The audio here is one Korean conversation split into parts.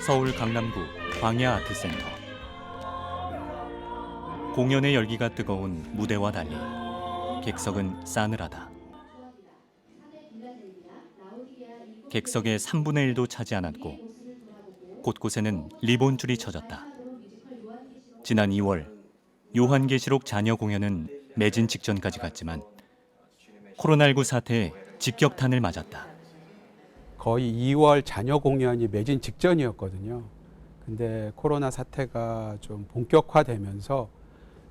서울 강남구 광야 아트센터. 공연의 열기가 뜨거운 무대와 달리 객석은 싸늘하다. 객석의 3분의 1도 차지 않았고 곳곳에는 리본줄이 쳐졌다. 지난 2월 요한계시록 잔여 공연은 매진 직전까지 갔지만 코로나19 사태에 직격탄을 맞았다. 거의 2월 잔여 공연이 매진 직전이었거든요. 근데 코로나 사태가 좀 본격화되면서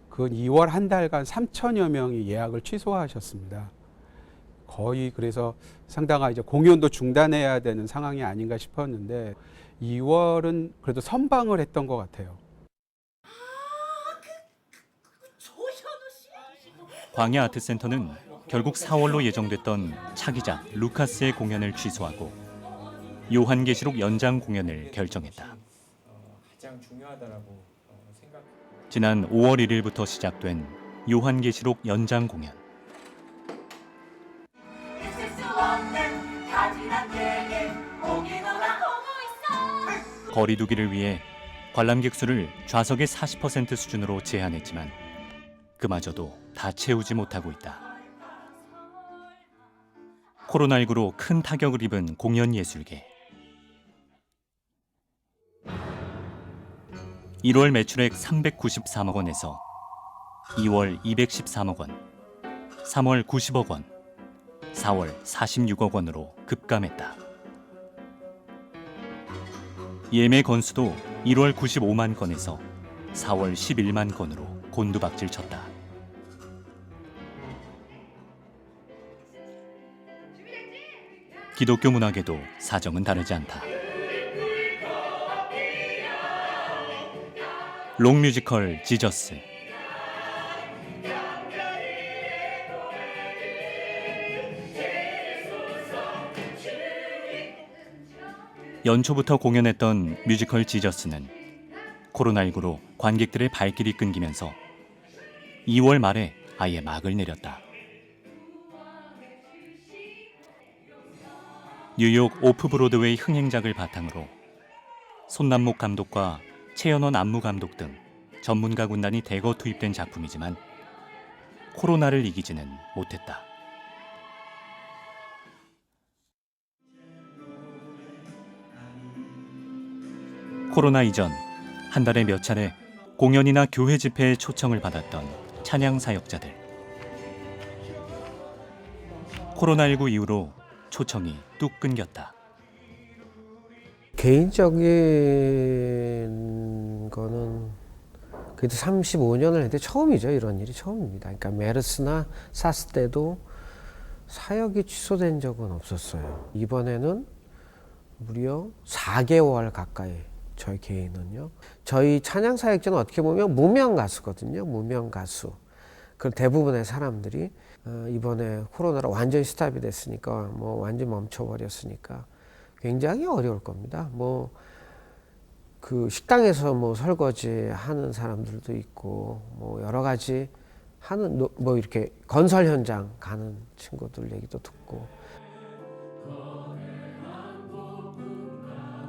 그 2월 한 달간 3천여 명이 예약을 취소하셨습니다. 거의 그래서 상당한 이제 공연도 중단해야 되는 상황이 아닌가 싶었는데 2월은 그래도 선방을 했던 것 같아요. 광야 아트센터는 결국 4월로 예정됐던 차기작 루카스의 공연을 취소하고 요한계시록 연장 공연을 결정했다. 가장 중요하다라고 생각. 지난 5월 1일부터 시작된 요한계시록 연장 공연. 거리두기를 위해 관람객 수를 좌석의 40% 수준으로 제한했지만 그마저도 다 채우지 못하고 있다. 코로나19로 큰 타격을 입은 공연 예술계. 1월 매출액 393억 원에서 2월 213억 원, 3월 90억 원, 4월 46억 원으로 급감했다. 예매 건수도 1월 95만 건에서 4월 11만 건으로 곤두박질 쳤다. 기독교 문학에도 사정은 다르지 않다. 록 뮤지컬 지저스. 연초부터 공연했던 뮤지컬 지저스는 코로나19로 관객들의 발길이 끊기면서 2월 말에 아예 막을 내렸다. 뉴욕 오프 브로드웨이 흥행작을 바탕으로 손남목 감독과 최연원 안무 감독 등 전문가 군단이 대거 투입된 작품이지만 코로나를 이기지는 못했다. 코로나 이전 한 달에 몇 차례 공연이나 교회 집회에 초청을 받았던 찬양 사역자들. 코로나19 이후로 초청이 뚝 끊겼다. 개인적인 거는 그래도 35년을 했는데 처음이죠. 이런 일이 처음입니다. 그러니까 메르스나 사스 때도 사역이 취소된 적은 없었어요. 이번에는 무려 4개월 가까이 저희 개인은요. 저희 찬양 사역자는 어떻게 보면 무명 가수거든요. 무명 가수. 그 대부분의 사람들이 이번에 코로나로 완전히 스탑이 됐으니까 뭐 완전히 멈춰버렸으니까 굉장히 어려울 겁니다. 뭐 그 식당에서 뭐 설거지 하는 사람들도 있고 뭐 여러 가지 하는 뭐 이렇게 건설 현장 가는 친구들 얘기도 듣고.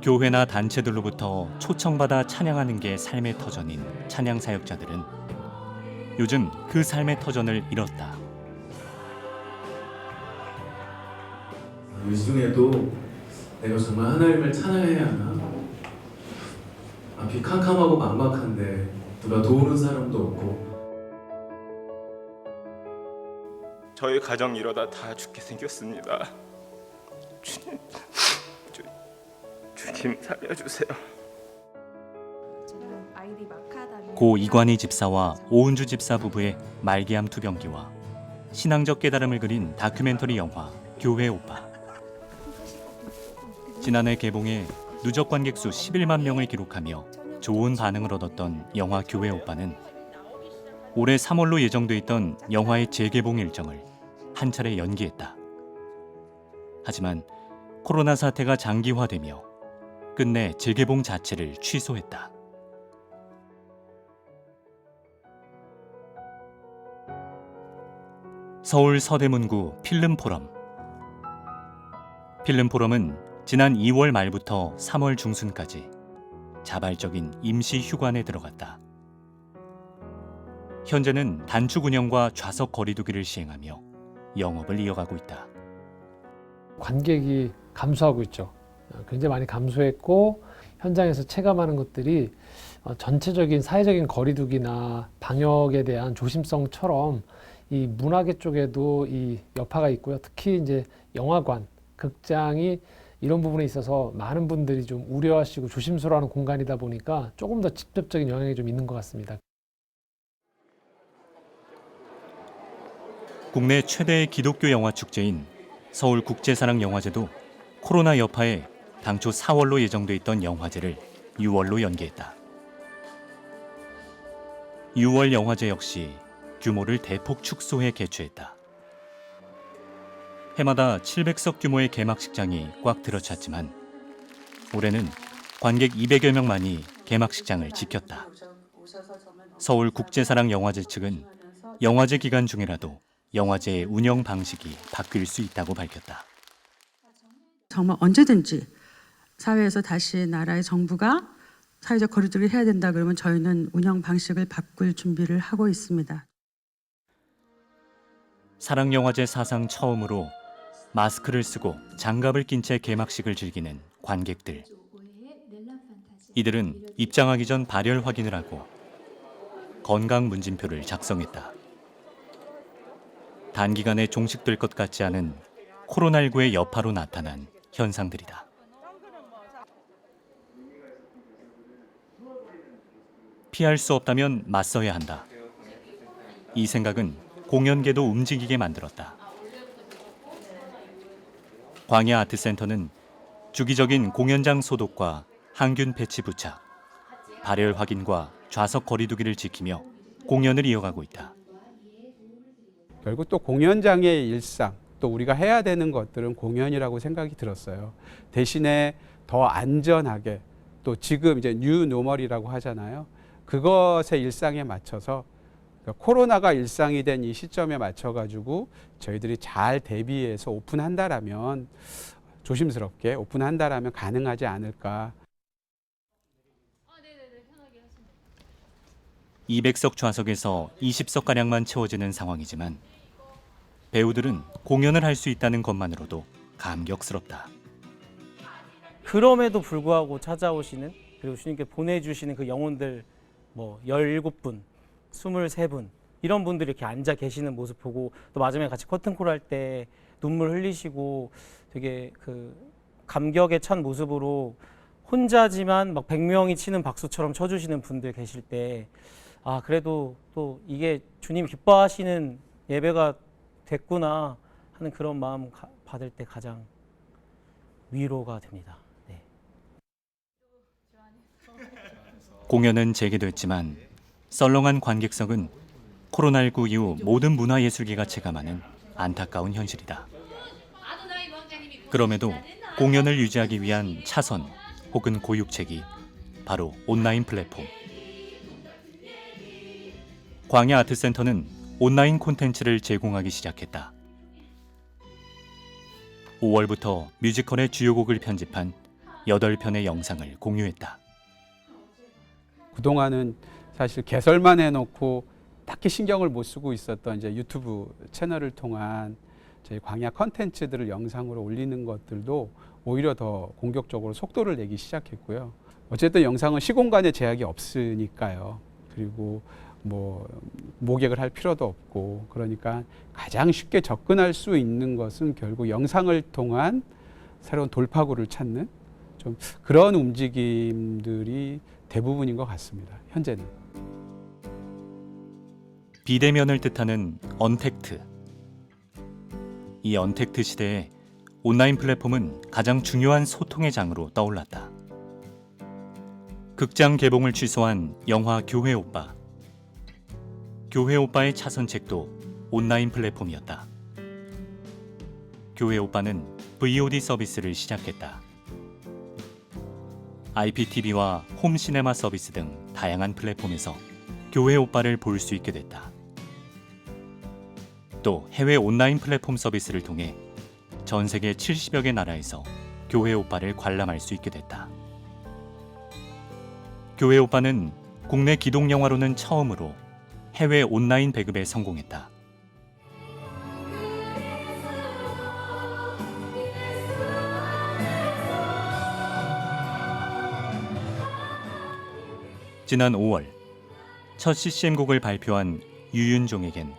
교회나 단체들로부터 초청받아 찬양하는 게 삶의 터전인 찬양 사역자들은 요즘 그 삶의 터전을 잃었다. 이 중에도 내가 정말 하나님을 찬양해야 하나? 앞이 캄캄하고 막막한데 누가 도우는 사람도 없고. 저희 가정 이러다 다 죽게 생겼습니다. 주님 살려주세요. 고 이관희 집사와 오은주 집사 부부의 말기암 투병기와 신앙적 깨달음을 그린 다큐멘터리 영화 교회 오빠. 지난해 개봉해 누적 관객 수 11만 명을 기록하며 좋은 반응을 얻었던 영화 교회 오빠는 올해 3월로 예정돼 있던 영화의 재개봉 일정을 한 차례 연기했다. 하지만 코로나 사태가 장기화되며 끝내 재개봉 자체를 취소했다. 서울 서대문구 필름 포럼. 필름 포럼은 지난 2월 말부터 3월 중순까지 자발적인 임시 휴관에 들어갔다. 현재는 단축 운영과 좌석 거리두기를 시행하며 영업을 이어가고 있다. 관객이 감소하고 있죠. 굉장히 많이 감소했고 현장에서 체감하는 것들이 전체적인 사회적인 거리두기나 방역에 대한 조심성처럼 이 문화계 쪽에도 이 여파가 있고요. 특히 이제 영화관, 극장이 이런 부분에 있어서 많은 분들이 좀 우려하시고 조심스러워하는 공간이다 보니까 조금 더 직접적인 영향이 좀 있는 것 같습니다. 국내 최대의 기독교 영화 축제인 서울국제사랑영화제도 코로나 여파에 당초 4월로 예정돼 있던 영화제를 6월로 연기했다. 6월 영화제 역시 규모를 대폭 축소해 개최했다. 해마다 700석 규모의 개막식장이 꽉 들어찼지만 올해는 관객 200여 명만이 개막식장을 지켰다. 서울국제사랑영화제 측은 영화제 기간 중이라도 영화제의 운영 방식이 바뀔 수 있다고 밝혔다. 정말 언제든지 사회에서 다시 나라의 정부가 사회적 거리두기를 해야 된다 그러면 저희는 운영 방식을 바꿀 준비를 하고 있습니다. 사랑영화제 사상 처음으로 마스크를 쓰고 장갑을 낀 채 개막식을 즐기는 관객들. 이들은 입장하기 전 발열 확인을 하고 건강 문진표를 작성했다. 단기간에 종식될 것 같지 않은 코로나19의 여파로 나타난 현상들이다. 피할 수 없다면 맞서야 한다. 이 생각은 공연계도 움직이게 만들었다. 광야아트센터는 주기적인 공연장 소독과 항균 패치 부착, 발열 확인과 좌석 거리두기를 지키며 공연을 이어가고 있다. 결국 또 공연장의 일상, 또 우리가 해야 되는 것들은 공연이라고 생각이 들었어요. 대신에 더 안전하게, 또 지금 이제 뉴 노멀이라고 하잖아요. 그것의 일상에 맞춰서 코로나가 일상이 된 이 시점에 맞춰가지고 저희들이 잘 대비해서 오픈한다라면, 조심스럽게 오픈한다라면 가능하지 않을까. 200석 좌석에서 20석가량만 채워지는 상황이지만 배우들은 공연을 할 수 있다는 것만으로도 감격스럽다. 그럼에도 불구하고 찾아오시는, 그리고 주님께 보내주시는 그 영혼들 17분, 23분 이런 분들이 이렇게 앉아 계시는 모습 보고, 또 마지막에 같이 커튼콜 할 때 눈물 흘리시고 되게 그 감격에 찬 모습으로 혼자지만 막 100명이 치는 박수처럼 쳐주시는 분들 계실 때, 아 그래도 또 이게 주님 기뻐하시는 예배가 됐구나 하는 그런 마음 받을 때 가장 위로가 됩니다. 네. 공연은 재개됐지만 썰렁한 관객석은 코로나19 이후 모든 문화예술계가 체감하는 안타까운 현실이다. 그럼에도 공연을 유지하기 위한 차선 혹은 고육책이 바로 온라인 플랫폼. 광야아트센터는 온라인 콘텐츠를 제공하기 시작했다. 5월부터 뮤지컬의 주요 곡을 편집한 8편의 영상을 공유했다. 그동안은 사실 개설만 해놓고 딱히 신경을 못 쓰고 있었던 이제 유튜브 채널을 통한 저희 광야 컨텐츠들을 영상으로 올리는 것들도 오히려 더 공격적으로 속도를 내기 시작했고요. 어쨌든 영상은 시공간에 제약이 없으니까요. 그리고 모객을 할 필요도 없고, 그러니까 가장 쉽게 접근할 수 있는 것은 결국 영상을 통한 새로운 돌파구를 찾는 좀 그런 움직임들이 대부분인 것 같습니다. 현재는. 비대면을 뜻하는 언택트. 이 언택트 시대에 온라인 플랫폼은 가장 중요한 소통의 장으로 떠올랐다. 극장 개봉을 취소한 영화 교회 오빠. 교회 오빠의 차선책도 온라인 플랫폼이었다. 교회 오빠는 VOD 서비스를 시작했다. IPTV와 홈시네마 서비스 등 다양한 플랫폼에서 교회 오빠를 볼 수 있게 됐다. 또 해외 온라인 플랫폼 서비스를 통해 전 세계 70여 개 나라에서 교회 오빠를 관람할 수 있게 됐다. 교회 오빠는 국내 기독 영화로는 처음으로 해외 온라인 배급에 성공했다. 지난 5월 첫 CCM곡을 발표한 유윤종에겐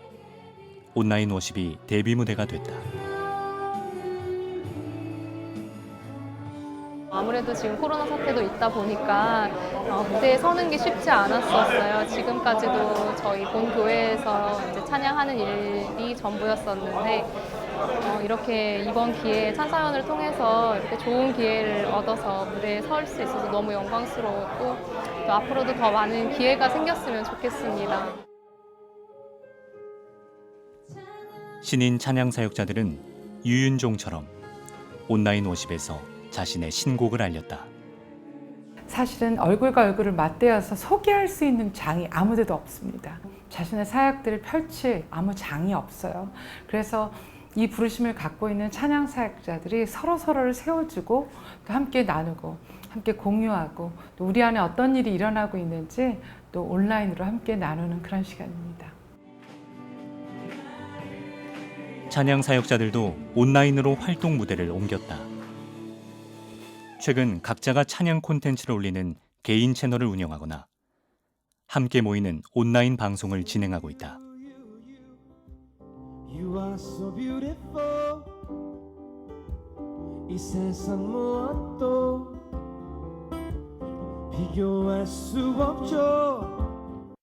온라인 워십이 데뷔 무대가 됐다. 아무래도 지금 코로나 사태도 있다 보니까 무대에 서는 게 쉽지 않았었어요. 지금까지도 저희 본 교회에서 이제 찬양하는 일이 전부였었는데 이렇게 이번 기회에 찬사연을 통해서 이렇게 좋은 기회를 얻어서 무대에 설 수 있어서 너무 영광스러웠고 또 앞으로도 더 많은 기회가 생겼으면 좋겠습니다. 신인 찬양 사역자들은 유윤종처럼 온라인 워십에서 자신의 신곡을 알렸다. 사실은 얼굴과 얼굴을 맞대어서 소개할 수 있는 장이 아무데도 없습니다. 자신의 사역들을 펼칠 아무 장이 없어요. 그래서 이 부르심을 갖고 있는 찬양 사역자들이 서로를 세워주고 또 함께 나누고 함께 공유하고 또 우리 안에 어떤 일이 일어나고 있는지 또 온라인으로 함께 나누는 그런 시간입니다. 찬양 사역자들도 온라인으로 활동 무대를 옮겼다. 최근 각자가 찬양 콘텐츠를 올리는 개인 채널을 운영하거나 함께 모이는 온라인 방송을 진행하고 있다. You are so beautiful. 이 세상 무엇도 비교할 수 없죠.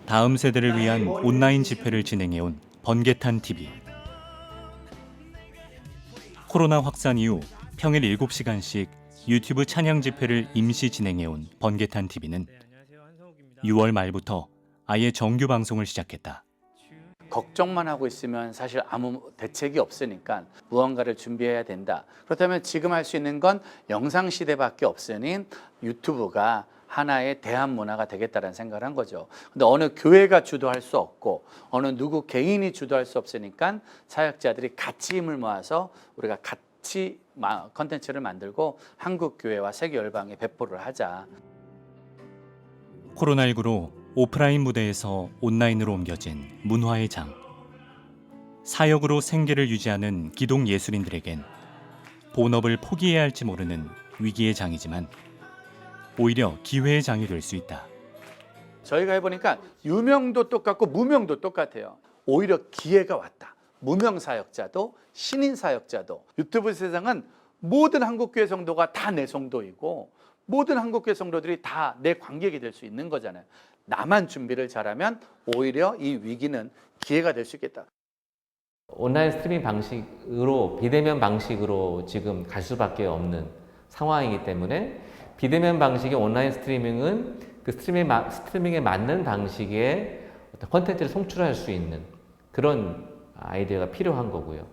다음 세대를 위한 온라인 집회를 진행해온 번개탄 TV. 코로나 확산 이후 평일 7시간씩 유튜브 찬양 집회를 임시 진행해온 번개탄 TV는 6월 말부터 아예 정규 방송을 시작했다. 걱정만 하고 있으면 사실 아무 대책이 없으니까 무언가를 준비해야 된다. 그렇다면 지금 할 수 있는 건 영상 시대밖에 없으니 유튜브가 하나의 대한 문화가 되겠다는 생각을 한 거죠. 근데 어느 교회가 주도할 수 없고 어느 누구 개인이 주도할 수 없으니까 사역자들이 같이 힘을 모아서 우리가 같이 컨텐츠를 만들고 한국 교회와 세계 열방에 배포를 하자. 코로나19로 오프라인 무대에서 온라인으로 옮겨진 문화의 장. 사역으로 생계를 유지하는 기독 예술인들에겐 본업을 포기해야 할지 모르는 위기의 장이지만 오히려 기회의 장이 될 수 있다. 저희가 해보니까 유명도 똑같고 무명도 똑같아요. 오히려 기회가 왔다. 무명 사역자도 신인 사역자도 유튜브 세상은 모든 한국교회 성도가 다 내 성도이고 모든 한국교회 성도들이 다 내 관객이 될 수 있는 거잖아요. 나만 준비를 잘하면 오히려 이 위기는 기회가 될 수 있겠다. 온라인 스트리밍 방식으로 비대면 방식으로 지금 갈 수밖에 없는 상황이기 때문에 비대면 방식의 온라인 스트리밍은 그 스트리밍에 맞는 방식의 어떤 콘텐츠를 송출할 수 있는 그런 아이디어가 필요한 거고요.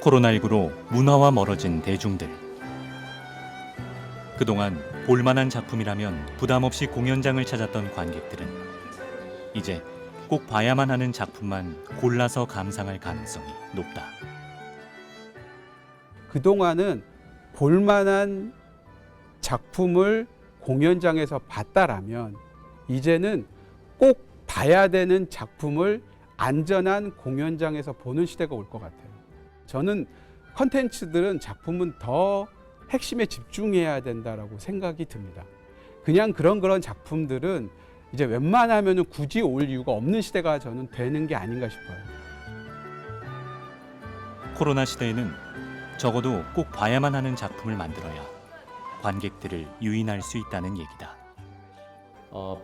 코로나19로 문화와 멀어진 대중들. 그동안 볼만한 작품이라면 부담 없이 공연장을 찾았던 관객들은 이제 꼭 봐야만 하는 작품만 골라서 감상할 가능성이 높다. 그동안은 볼만한 작품을 공연장에서 봤다라면 이제는 꼭 봐야 되는 작품을 안전한 공연장에서 보는 시대가 올 것 같아요. 저는 컨텐츠들은 작품은 더 핵심에 집중해야 된다라고 생각이 듭니다. 그냥 그런 작품들은 이제 웬만하면 굳이 올 이유가 없는 시대가 저는 되는 게 아닌가 싶어요. 코로나 시대에는 적어도 꼭 봐야만 하는 작품을 만들어야 관객들을 유인할 수 있다는 얘기다.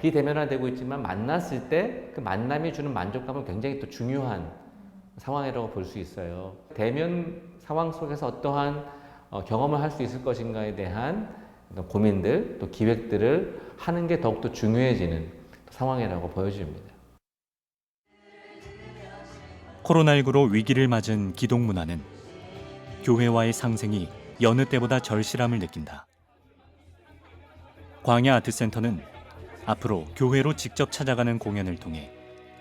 비대면화되고 있지만 만났을 때 그 만남이 주는 만족감은 굉장히 또 중요한 상황이라고 볼 수 있어요. 대면 상황 속에서 어떠한 경험을 할 수 있을 것인가에 대한 고민들, 또 기획들을 하는 게 더욱더 중요해지는 상황이라고 보여집니다. 코로나19로 위기를 맞은 기독문화는 교회와의 상생이 여느 때보다 절실함을 느낀다. 광야 아트센터는 앞으로 교회로 직접 찾아가는 공연을 통해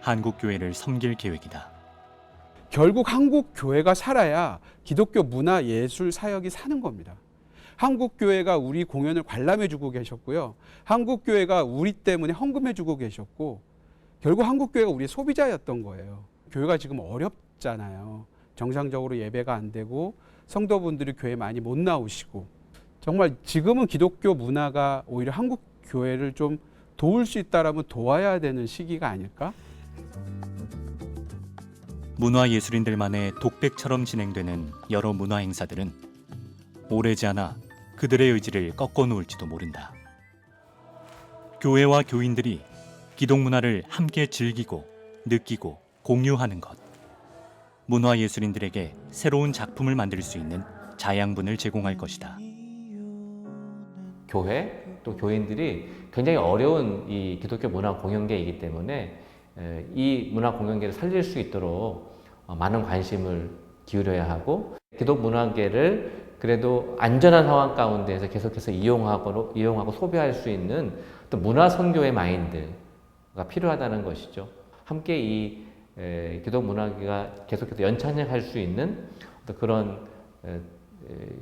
한국 교회를 섬길 계획이다. 결국 한국 교회가 살아야 기독교 문화 예술 사역이 사는 겁니다. 한국 교회가 우리 공연을 관람해 주고 계셨고요. 한국 교회가 우리 때문에 헌금해 주고 계셨고, 결국 한국 교회가 우리의 소비자였던 거예요. 교회가 지금 어렵잖아요. 정상적으로 예배가 안 되고 성도분들이 교회 많이 못 나오시고, 정말 지금은 기독교 문화가 오히려 한국 교회를 좀 도울 수 있다라면 도와야 되는 시기가 아닐까? 문화예술인들만의 독백처럼 진행되는 여러 문화 행사들은 오래지 않아 그들의 의지를 꺾어놓을지도 모른다. 교회와 교인들이 기독문화를 함께 즐기고 느끼고 공유하는 것. 문화예술인들에게 새로운 작품을 만들 수 있는 자양분을 제공할 것이다. 교회 또 교인들이 굉장히 어려운 이 기독교 문화 공연계이기 때문에 이 문화 공연계를 살릴 수 있도록 많은 관심을 기울여야 하고, 기독 문화계를 그래도 안전한 상황 가운데에서 계속해서 이용하고 소비할 수 있는 또 문화 선교의 마인드가 필요하다는 것이죠. 함께 이 기독 문화계가 계속해서 연찬할 수 있는 그런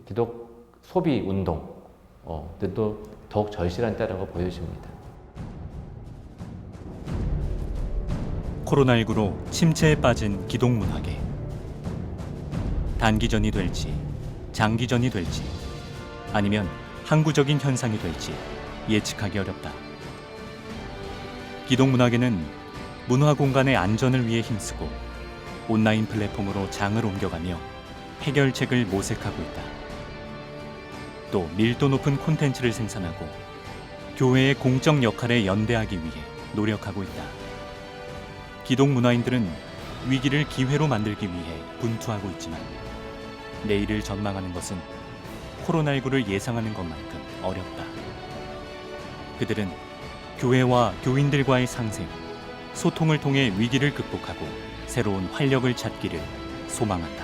기독 소비 운동들도 더욱 절실한 때라고 보여집니다. 코로나19로 침체에 빠진 기독문화계. 단기전이 될지 장기전이 될지 아니면 항구적인 현상이 될지 예측하기 어렵다. 기독문화계는 문화 공간의 안전을 위해 힘쓰고 온라인 플랫폼으로 장을 옮겨가며 해결책을 모색하고 있다. 또 밀도 높은 콘텐츠를 생산하고 교회의 공적 역할에 연대하기 위해 노력하고 있다. 기독문화인들은 위기를 기회로 만들기 위해 분투하고 있지만 내일을 전망하는 것은 코로나19를 예상하는 것만큼 어렵다. 그들은 교회와 교인들과의 상생, 소통을 통해 위기를 극복하고 새로운 활력을 찾기를 소망한다.